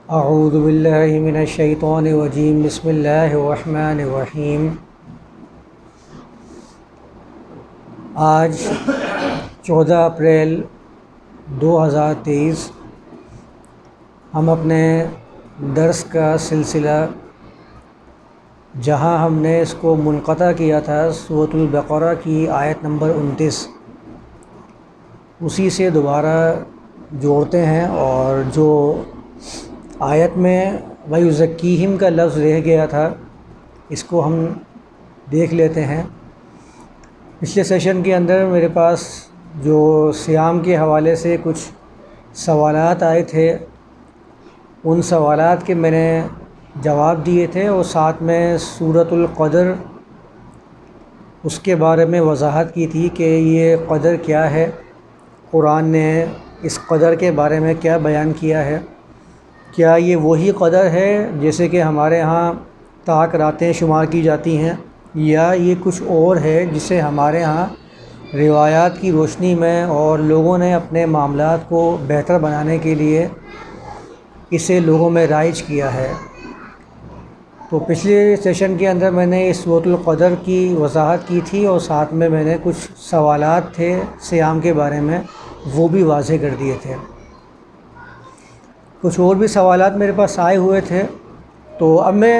اعوذ باللہ من الشیطان الرجیم بسم اللہ الرحمن الرحیم۔ آج 14 اپریل 2023 ہم اپنے درس کا سلسلہ جہاں ہم نے اس کو منقطع کیا تھا سورۃ البقرہ کی آیت نمبر 29، اسی سے دوبارہ جوڑتے ہیں، اور جو آیت میں وَيُزَكِّيهِمْ کا لفظ رہ گیا تھا اس کو ہم دیکھ لیتے ہیں۔ پچھلے سیشن کے اندر میرے پاس جو صیام کے حوالے سے کچھ سوالات آئے تھے، ان سوالات کے میں نے جواب دیے تھے، اور ساتھ میں سورۃ القدر اس کے بارے میں وضاحت کی تھی کہ یہ قدر کیا ہے، قرآن نے اس قدر کے بارے میں کیا بیان کیا ہے۔ کیا یہ وہی قدر ہے جیسے کہ ہمارے ہاں طاق راتیں شمار کی جاتی ہیں، یا یہ کچھ اور ہے جسے ہمارے ہاں روایات کی روشنی میں اور لوگوں نے اپنے معاملات کو بہتر بنانے کے لیے اسے لوگوں میں رائج کیا ہے؟ تو پچھلے سیشن کے اندر میں نے اس سورۃ القدر کی وضاحت کی تھی، اور ساتھ میں نے کچھ سوالات تھے صیام کے بارے میں وہ بھی واضح کر دیے تھے۔ کچھ اور بھی سوالات میرے پاس آئے ہوئے تھے، تو اب میں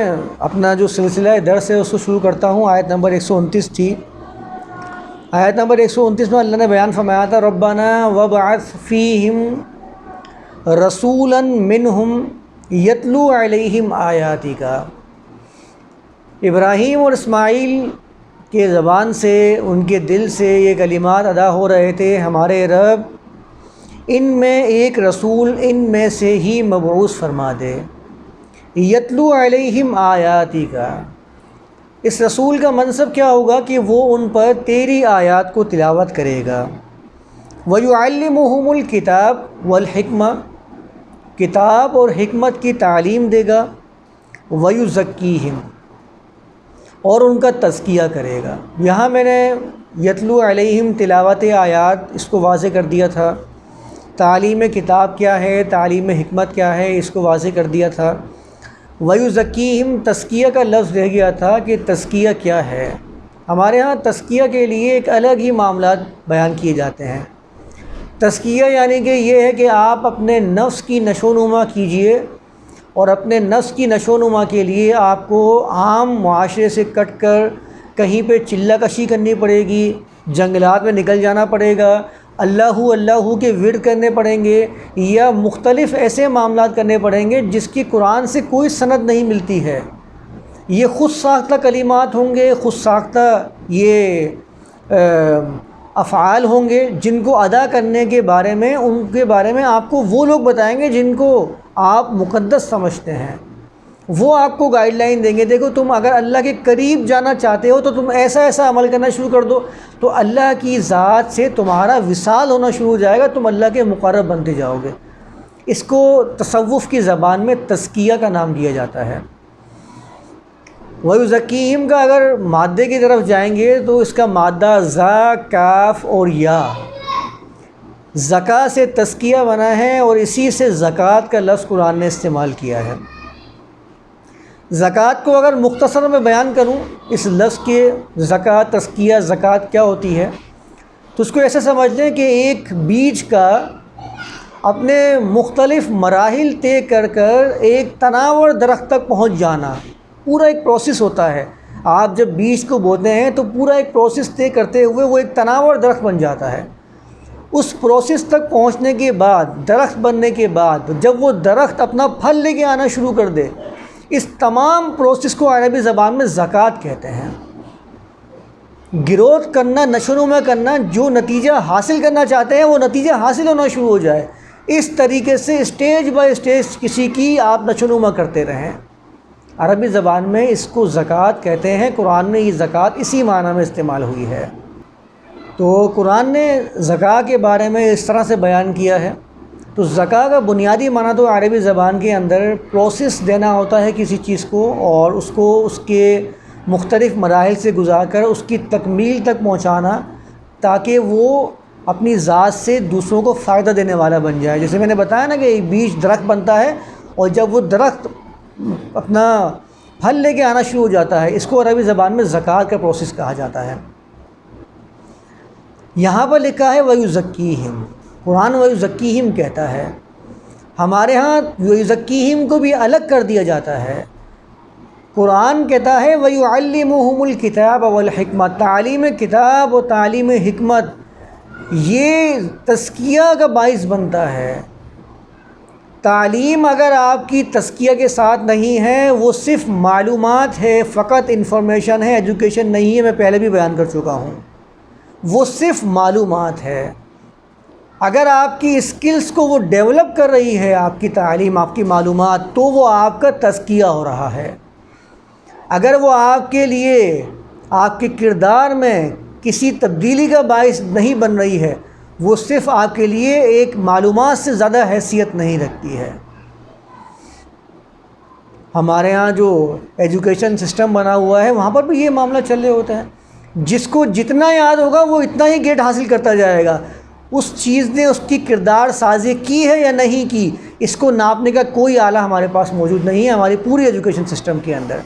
اپنا جو سلسلہ درس ہے اس کو شروع کرتا ہوں۔ آیت نمبر 129 تھی۔ آیت نمبر 129 میں اللہ نے بیان فرمایا تھا ربنا وابعث فیہم رسولا منہم یتلو علیہم آیاتک۔ ابراہیم اور اسماعیل کے زبان سے، ان کے دل سے یہ کلمات ادا ہو رہے تھے، ہمارے رب ان میں ایک رسول ان میں سے ہی مبعوث فرما دے۔ یتلو علیہم آیاتک، اس رسول کا منصب کیا ہوگا کہ وہ ان پر تیری آیات کو تلاوت کرے گا۔ وَيُعَلِّمُهُمُ الْكِتَابَ وَالْحِکْمَةَ، کتاب اور حکمت کی تعلیم دے گا۔ وَيُزَكِّيهِمْ، اور ان کا تزکیہ کرے گا۔ یہاں میں نے یتلو علیہم تلاوت آیات اس کو واضح کر دیا تھا، تعلیم کتاب کیا ہے، تعلیم حکمت کیا ہے اس کو واضح کر دیا تھا۔ وَيُزَكِّيهِمْ تزکیہ کا لفظ رہ گیا تھا کہ تزکیہ کیا ہے۔ ہمارے ہاں تزکیہ کے لیے ایک الگ ہی معاملات بیان کیے جاتے ہیں۔ تزکیہ یعنی کہ یہ ہے کہ آپ اپنے نفس کی نشو نما کیجئے، اور اپنے نفس کی نشو نما کے لیے آپ کو عام معاشرے سے کٹ کر کہیں پہ چلہ کشی کرنی پڑے گی، جنگلات میں نکل جانا پڑے گا، اللہ کے ورد کرنے پڑیں گے، یا مختلف ایسے معاملات کرنے پڑیں گے جس کی قرآن سے کوئی سند نہیں ملتی ہے۔ یہ خود ساختہ کلمات ہوں گے، خود ساختہ یہ افعال ہوں گے جن کو ادا کرنے کے بارے میں، ان کے بارے میں آپ کو وہ لوگ بتائیں گے جن کو آپ مقدس سمجھتے ہیں۔ وہ آپ کو گائیڈ لائن دیں گے، دیکھو تم اگر اللہ کے قریب جانا چاہتے ہو تو تم ایسا ایسا عمل کرنا شروع کر دو، تو اللہ کی ذات سے تمہارا وصال ہونا شروع ہو جائے گا، تم اللہ کے مقرب بنتے جاؤ گے۔ اس کو تصوف کی زبان میں تزکیہ کا نام دیا جاتا ہے۔ وَيُزَكِّيهِمْ کا اگر مادے کی طرف جائیں گے تو اس کا مادہ زا، کاف اور یا، زکا سے تزکیہ بنا ہے، اور اسی سے زکوٰۃ کا لفظ قرآن نے استعمال کیا ہے۔ زکوٰۃ کو اگر مختصر میں بیان کروں، اس لفظ کے زکوٰۃ، تزکیہ، زکوٰۃ کیا ہوتی ہے، تو اس کو ایسے سمجھ لیں کہ ایک بیج کا اپنے مختلف مراحل طے کر کر ایک تناور درخت تک پہنچ جانا، پورا ایک پروسیس ہوتا ہے۔ آپ جب بیج کو بوتے ہیں تو پورا ایک پروسیس طے کرتے ہوئے وہ ایک تناور درخت بن جاتا ہے۔ اس پروسیس تک پہنچنے کے بعد، درخت بننے کے بعد، جب وہ درخت اپنا پھل لے کے آنا شروع کر دے، اس تمام پروسیس کو عربی زبان میں زکوٰۃ کہتے ہیں۔ گروتھ کرنا، نشو نما کرنا، جو نتیجہ حاصل کرنا چاہتے ہیں وہ نتیجہ حاصل ہونا شروع ہو جائے، اس طریقے سے اسٹیج بائی اسٹیج کسی کی آپ نشو نما کرتے رہیں۔ عربی زبان میں اس کو زکوٰۃ کہتے ہیں۔ قرآن میں یہ زکوٰۃ اسی معنی میں استعمال ہوئی ہے۔ تو قرآن نے زکوٰۃ کے بارے میں اس طرح سے بیان کیا ہے۔ تو زکوٰۃ کا بنیادی معنی تو عربی زبان کے اندر پروسیس دینا ہوتا ہے کسی چیز کو، اور اس کو اس کے مختلف مراحل سے گزار کر اس کی تکمیل تک پہنچانا، تاکہ وہ اپنی ذات سے دوسروں کو فائدہ دینے والا بن جائے۔ جیسے میں نے بتایا نا کہ ایک بیج درخت بنتا ہے، اور جب وہ درخت اپنا پھل لے کے آنا شروع ہو جاتا ہے، اس کو عربی زبان میں زکوٰۃ کا پروسیس کہا جاتا ہے۔ یہاں پر لکھا ہے وَيُزَكِّيهِمْ، قرآن وَيُزَكِّيهِمْ کہتا ہے، ہمارے ہاں وَيُزَكِّيهِمْ کو بھی الگ کر دیا جاتا ہے۔ قرآن کہتا ہے وَيُعَلِّمُهُمُ الْكِتَابَ وَالْحِكْمَةَ، تعلیم کتاب و تعلیم حکمت یہ تزکیہ کا باعث بنتا ہے۔ تعلیم اگر آپ کی تزکیہ کے ساتھ نہیں ہے، وہ صرف معلومات ہے، فقط انفارمیشن ہے، ایجوکیشن نہیں ہے، میں پہلے بھی بیان کر چکا ہوں، وہ صرف معلومات ہے۔ اگر آپ کی اسکلز کو وہ ڈیولپ کر رہی ہے آپ کی تعلیم، آپ کی معلومات، تو وہ آپ کا تزکیہ ہو رہا ہے۔ اگر وہ آپ کے لیے آپ کے کردار میں کسی تبدیلی کا باعث نہیں بن رہی ہے، وہ صرف آپ کے لیے ایک معلومات سے زیادہ حیثیت نہیں رکھتی ہے۔ ہمارے ہاں جو ایجوکیشن سسٹم بنا ہوا ہے وہاں پر بھی یہ معاملہ چل رہے ہوتا ہے، جس کو جتنا یاد ہوگا وہ اتنا ہی گیٹ حاصل کرتا جائے گا۔ اس چیز نے اس کی کردار سازی کی ہے یا نہیں کی، اس کو ناپنے کا کوئی آلہ ہمارے پاس موجود نہیں ہے ہماری پوری ایجوکیشن سسٹم کے اندر۔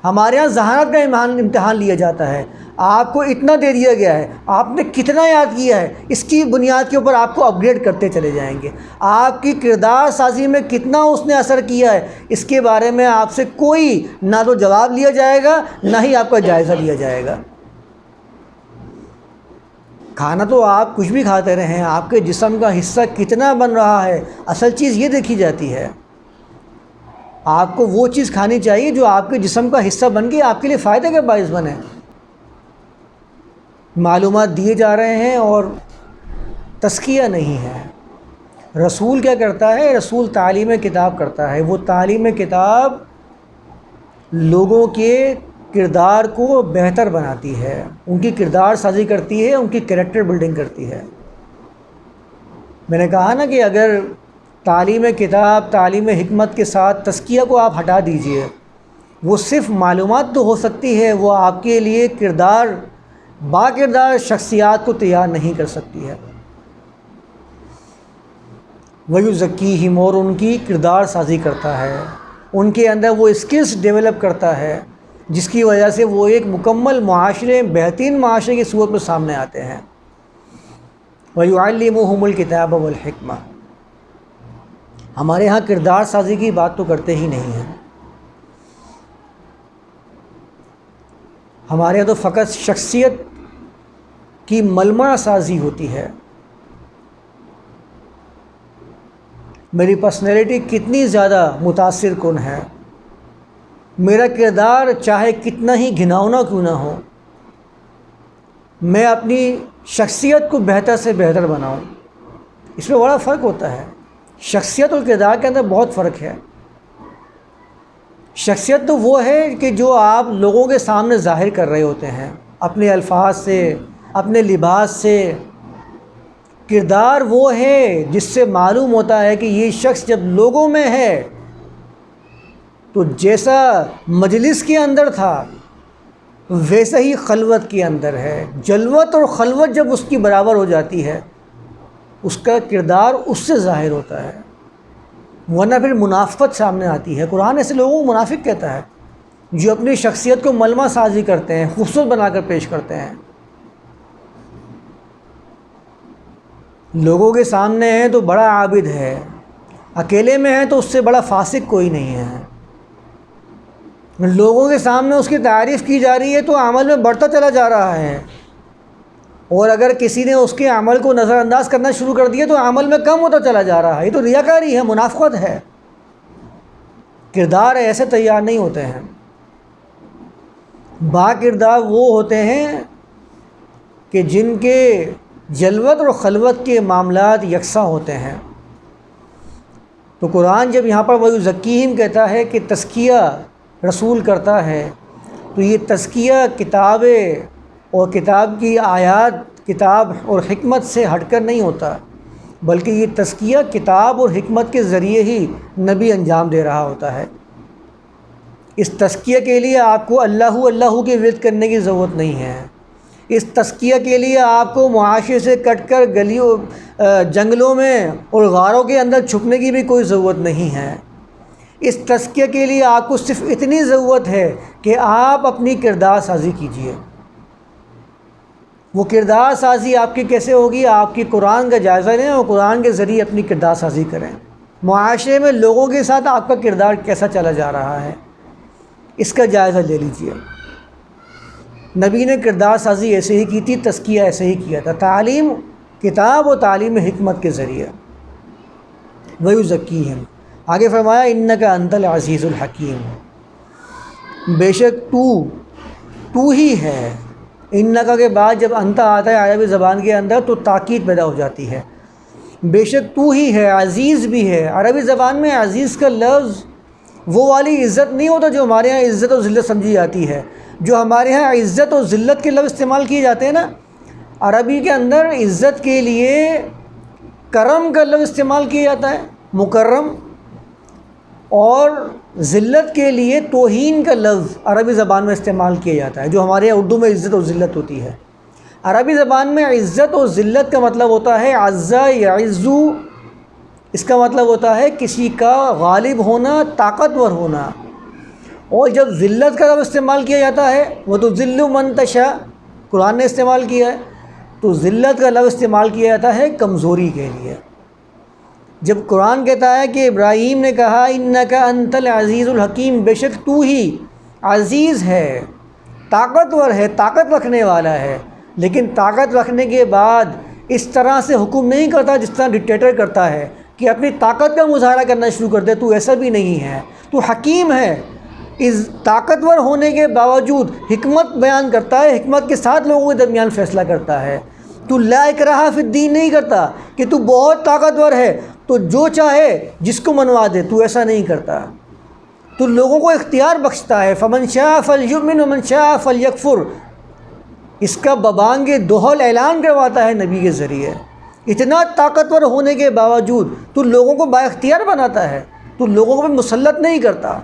ہمارے ہاں ذہانت کا امتحان لیا جاتا ہے، آپ کو اتنا دے دیا گیا ہے، آپ نے کتنا یاد کیا ہے، اس کی بنیاد کے اوپر آپ کو اپ گریڈ کرتے چلے جائیں گے۔ آپ کی کردار سازی میں کتنا اس نے اثر کیا ہے، اس کے بارے میں آپ سے کوئی نہ تو جواب لیا جائے گا، نہ ہی آپ کا جائزہ لیا جائے گا۔ کھانا تو آپ کچھ بھی کھاتے رہیں، آپ کے جسم کا حصہ کتنا بن رہا ہے، اصل چیز یہ دیکھی جاتی ہے۔ آپ کو وہ چیز کھانی چاہیے جو آپ کے جسم کا حصہ بن کے آپ کے لیے فائدے کا باعث بنے۔ معلومات دیے جا رہے ہیں اور تزکیہ نہیں ہے۔ رسول کیا کرتا ہے؟ رسول تعلیم کتاب کرتا ہے۔ وہ تعلیم کتاب لوگوں کے کردار کو بہتر بناتی ہے، ان کی کردار سازی کرتی ہے، ان کی کریکٹر بلڈنگ کرتی ہے۔ میں نے کہا نا کہ اگر تعلیم کتاب تعلیم حکمت کے ساتھ تزکیہ کو آپ ہٹا دیجئے، وہ صرف معلومات تو ہو سکتی ہے، وہ آپ کے لیے با کردار شخصیات کو تیار نہیں کر سکتی ہے۔ وَيُزَكِّيهِمْ، اور ان کی کردار سازی کرتا ہے، ان کے اندر وہ اسکلز ڈیولپ کرتا ہے جس کی وجہ سے وہ ایک مکمل معاشرے، بہترین معاشرے کی صورت میں سامنے آتے ہیں۔ وَيُعَلِّمُهُمُ الْكِتَابَ وَالْحِكْمَةَ، ہمارے ہاں کردار سازی کی بات تو کرتے ہی نہیں ہیں، ہمارے یہاں تو فقط شخصیت کی ملمہ سازی ہوتی ہے۔ میری پرسنالٹی کتنی زیادہ متاثر کن ہے، میرا کردار چاہے کتنا ہی گھناؤنا کیوں نہ ہو، میں اپنی شخصیت کو بہتر سے بہتر بناؤں، اس میں بڑا فرق ہوتا ہے۔ شخصیت اور کردار کے اندر بہت فرق ہے۔ شخصیت تو وہ ہے کہ جو آپ لوگوں کے سامنے ظاہر کر رہے ہوتے ہیں اپنے الفاظ سے، اپنے لباس سے۔ کردار وہ ہے جس سے معلوم ہوتا ہے کہ یہ شخص جب لوگوں میں ہے تو جیسا مجلس کے اندر تھا ویسا ہی خلوت کے اندر ہے۔ جلوت اور خلوت جب اس کی برابر ہو جاتی ہے، اس کا کردار اس سے ظاہر ہوتا ہے، ورنہ پھر منافقت سامنے آتی ہے۔ قرآن ایسے لوگوں کو منافق کہتا ہے جو اپنی شخصیت کو ملمہ سازی کرتے ہیں، خوبصورت بنا کر پیش کرتے ہیں۔ لوگوں کے سامنے ہے تو بڑا عابد ہے، اکیلے میں ہے تو اس سے بڑا فاسق کوئی نہیں ہے۔ لوگوں کے سامنے اس کی تعریف کی جا رہی ہے تو عمل میں بڑھتا چلا جا رہا ہے، اور اگر کسی نے اس کے عمل کو نظر انداز کرنا شروع کر دیا تو عمل میں کم ہوتا چلا جا رہا ہے۔ یہ تو ریاکاری ہے، منافقت ہے۔ کردار ایسے تیار نہیں ہوتے ہیں۔ با کردار وہ ہوتے ہیں کہ جن کے جلوت اور خلوت کے معاملات یکساں ہوتے ہیں۔ تو قرآن جب یہاں پر وَيُزَكِّيهِمْ کہتا ہے کہ تزکیہ رسول کرتا ہے، تو یہ تزکیہ کتاب اور کتاب کی آیات، کتاب اور حکمت سے ہٹ کر نہیں ہوتا، بلکہ یہ تزکیہ کتاب اور حکمت کے ذریعے ہی نبی انجام دے رہا ہوتا ہے۔ اس تزکیہ کے لیے آپ کو اللہ کے ورد کرنے کی ضرورت نہیں ہے۔ اس تزکیہ کے لیے آپ کو معاشرے سے کٹ کر گلیوں، جنگلوں میں اور غاروں کے اندر چھپنے کی بھی کوئی ضرورت نہیں ہے۔ اس تزکیہ کے لیے آپ کو صرف اتنی ضرورت ہے کہ آپ اپنی کردار سازی کیجیے۔ وہ کردار سازی آپ کی کیسے ہوگی؟ آپ کی قرآن کا جائزہ لیں اور قرآن کے ذریعے اپنی کردار سازی کریں۔ معاشرے میں لوگوں کے ساتھ آپ کا کردار کیسا چلا جا رہا ہے، اس کا جائزہ لے لیجیے۔ نبی نے کردار سازی ایسے ہی کی تھی، تزکیہ ایسے ہی کیا تھا، تعلیم کتاب و تعلیم حکمت کے ذریعے۔ وَيُزَكِّيهِمْ، آگے فرمایا اِنَّكَ أَنْتَ الْعَزِيزُ الْحَكِيمُ، بے شک تو ہی ہے۔ اِنَّكَ کے بعد جب انت آتا ہے عربی زبان کے اندر تو تاکید پیدا ہو جاتی ہے۔ بے شک تو ہی ہے، عزیز بھی ہے۔ عربی زبان میں عزیز کا لفظ وہ والی عزت نہیں ہوتا جو ہمارے ہاں عزت و ذلت سمجھی جاتی ہے۔ جو ہمارے ہاں عزت و ذلت کے لفظ استعمال کیے جاتے ہیں نا، عربی کے اندر عزت کے لیے کرم کا لفظ استعمال کیا جاتا ہے، مکرم، اور ذلت کے لیے توہین کا لفظ عربی زبان میں استعمال کیا جاتا ہے، جو ہمارے یہاں اردو میں عزت و ذلت ہوتی ہے۔ عربی زبان میں عزت و ذلت کا مطلب ہوتا ہے عزا یعزو، اس کا مطلب ہوتا ہے کسی کا غالب ہونا، طاقتور ہونا۔ اور جب ذلت کا لفظ استعمال کیا جاتا ہے وہ تو ذل من تشاء قرآن نے استعمال کیا ہے، تو ذلت کا لفظ استعمال کیا جاتا ہے کمزوری کے لیے۔ جب قرآن کہتا ہے کہ ابراہیم نے کہا اِنَّكَ أَنْتَ الْعَزِيزُ الْحَكِيمُ، بے شک تو ہی عزیز ہے، طاقتور ہے، طاقت رکھنے والا ہے، لیکن طاقت رکھنے کے بعد اس طرح سے حکم نہیں کرتا جس طرح ڈکٹیٹر کرتا ہے کہ اپنی طاقت کا مظاہرہ کرنا شروع کر دے۔ تو ایسا بھی نہیں ہے، تو حکیم ہے، اس طاقتور ہونے کے باوجود حکمت بیان کرتا ہے، حکمت کے ساتھ لوگوں کے درمیان فیصلہ کرتا ہے۔ تو لا اکراہ فی الدین نہیں کرتا کہ تو بہت طاقتور ہے تو جو چاہے جس کو منوا دے، تو ایسا نہیں کرتا۔ تو لوگوں کو اختیار بخشتا ہے، فمن شاء فلیؤمن ومن شاء فلیکفر، اس کا ببانگ دہل اعلان کرواتا ہے نبی کے ذریعے۔ اتنا طاقتور ہونے کے باوجود تو لوگوں کو با اختیار بناتا ہے، تو لوگوں کو بھی مسلط نہیں کرتا۔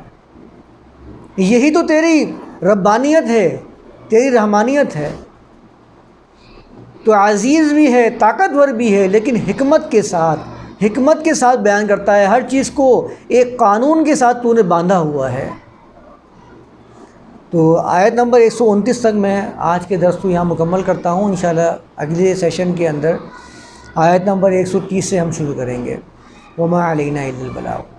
یہی تو تیری ربانیت ہے، تیری رحمانیت ہے۔ تو عزیز بھی ہے، طاقتور بھی ہے، لیکن حکمت کے ساتھ بیان کرتا ہے، ہر چیز کو ایک قانون کے ساتھ تو نے باندھا ہوا ہے۔ تو آیت نمبر 129 تک میں آج کے درس کو یہاں مکمل کرتا ہوں۔ انشاءاللہ اگلے سیشن کے اندر آیت نمبر 130 سے ہم شروع کریں گے۔ وما علینا الا البلاغ۔